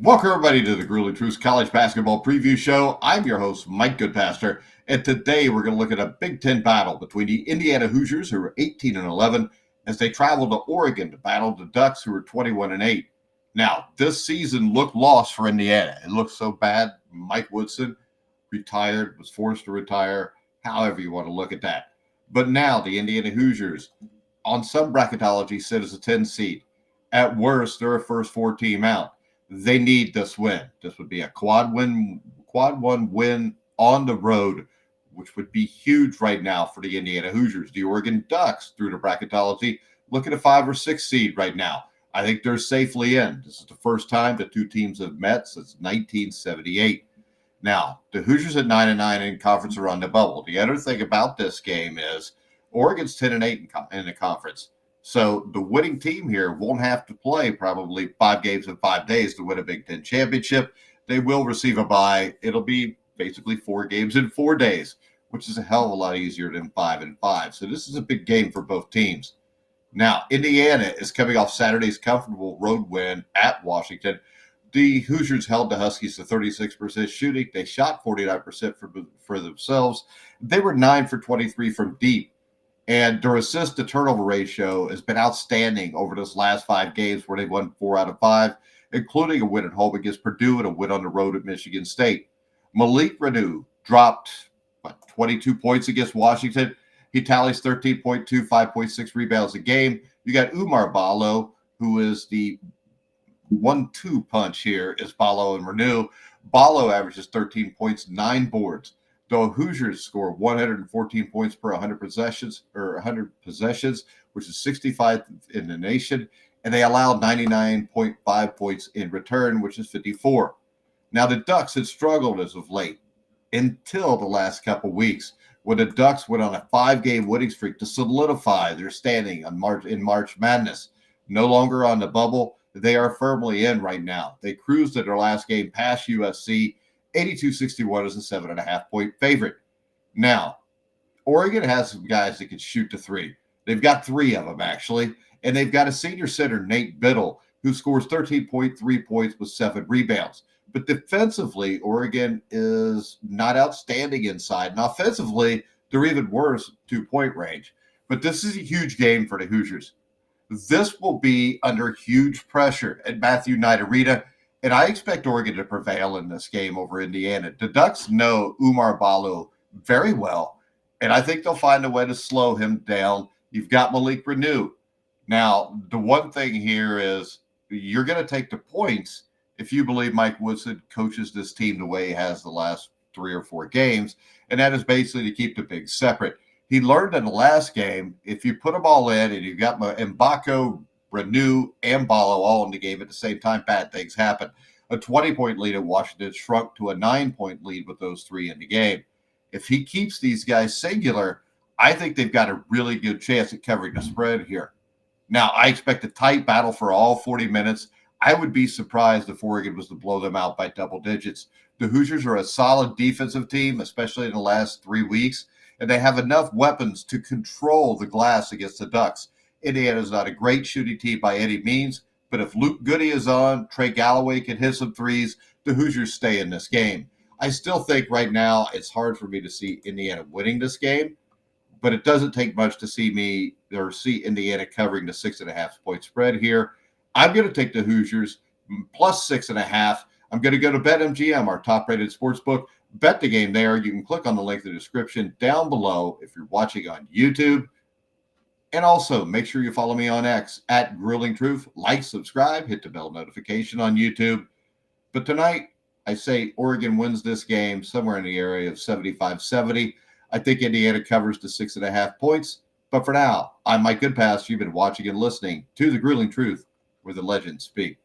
Welcome, everybody, to the Grueling Truths College Basketball Preview Show. I'm your host, Mike Goodpaster, and today we're going to look at a Big Ten battle between the Indiana Hoosiers, who are 18-11, as they travel to Oregon to battle the Ducks, who are 21-8. Now, this season looked lost for Indiana. It looked so bad. Mike Woodson retired, was forced to retire, however you want to look at that. But now the Indiana Hoosiers, on some bracketology, sit as a 10 seed. At worst, they're a first four team out. They need this win. This would be a quad one win on the road, which would be huge right now for the Indiana Hoosiers. The Oregon Ducks, through the bracketology, look at a 5 or 6 seed right now. I think they're safely in. This is the first time the two teams have met since 1978. Now, the Hoosiers at 9-9 in conference are on the bubble. The other thing about this game is Oregon's 10-8 in the conference. So the winning team here won't have to play probably 5 games in 5 days to win a Big Ten championship. They will receive a bye. It'll be basically 4 games in 4 days, which is a hell of a lot easier than 5 and 5. So this is a big game for both teams. Now, Indiana is coming off Saturday's comfortable road win at Washington. The Hoosiers held the Huskies to 36% shooting. They shot 49% for themselves. They were 9 for 23 from deep. And their assist to turnover ratio has been outstanding over this last 5 games, where they've won 4 out of 5, including a win at home against Purdue and a win on the road at Michigan State. Malik Renew dropped 22 points against Washington. He tallies 13.2, 5.6 rebounds a game. You got Umar Ballo, who is the 1-2 punch here, is Ballo and Renew. Ballo averages 13 points, 9 boards. The Hoosiers score 114 points per 100 possessions, which is 65th in the nation, and they allow 99.5 points in return, which is 54. Now, the Ducks had struggled as of late until the last couple weeks, when the Ducks went on a 5-game winning streak to solidify their standing in March Madness. No longer on the bubble, they are firmly in right now. They cruised at their last game past USC. 82-61 is a 7.5-point favorite. Now, Oregon has some guys that can shoot the three. They've got 3 of them, actually. And they've got a senior center, Nate Biddle, who scores 13.3 points with 7 rebounds. But defensively, Oregon is not outstanding inside. And offensively, they're even worse, 2-point range. But this is a huge game for the Hoosiers. This will be under huge pressure at Matthew Knight Arena. And I expect Oregon to prevail in this game over Indiana. The Ducks know Umar Ballo very well, and I think they'll find a way to slow him down. You've got Malik Renew. Now, the one thing here is you're going to take the points if you believe Mike Woodson coaches this team the way he has the last 3 or 4 games, and that is basically to keep the bigs separate. He learned in the last game, if you put them all in and you've got Mbako, Renew, and Ballo all in the game at the same time, bad things happen. A 20-point lead at Washington shrunk to a 9-point lead with those 3 in the game. If he keeps these guys singular, I think they've got a really good chance at covering the spread here. Now, I expect a tight battle for all 40 minutes. I would be surprised if Oregon was to blow them out by double digits. The Hoosiers are a solid defensive team, especially in the last 3 weeks, and they have enough weapons to control the glass against the Ducks. Indiana is not a great shooting team by any means, but if Luke Goody is on, Trey Galloway can hit some threes, the Hoosiers stay in this game. I still think right now it's hard for me to see Indiana winning this game, but it doesn't take much to see Indiana covering the 6.5-point spread here. I'm going to take the Hoosiers plus 6.5. I'm going to go to BetMGM, our top-rated sportsbook. Bet the game there. You can click on the link in the description down below if you're watching on YouTube. And also, make sure you follow me on X at Grueling Truth. Like, subscribe, hit the bell notification on YouTube. But tonight, I say Oregon wins this game somewhere in the area of 75-70. I think Indiana covers the 6.5 points. But for now, I'm Mike Goodpaster. You've been watching and listening to The Grueling Truth, where the legends speak.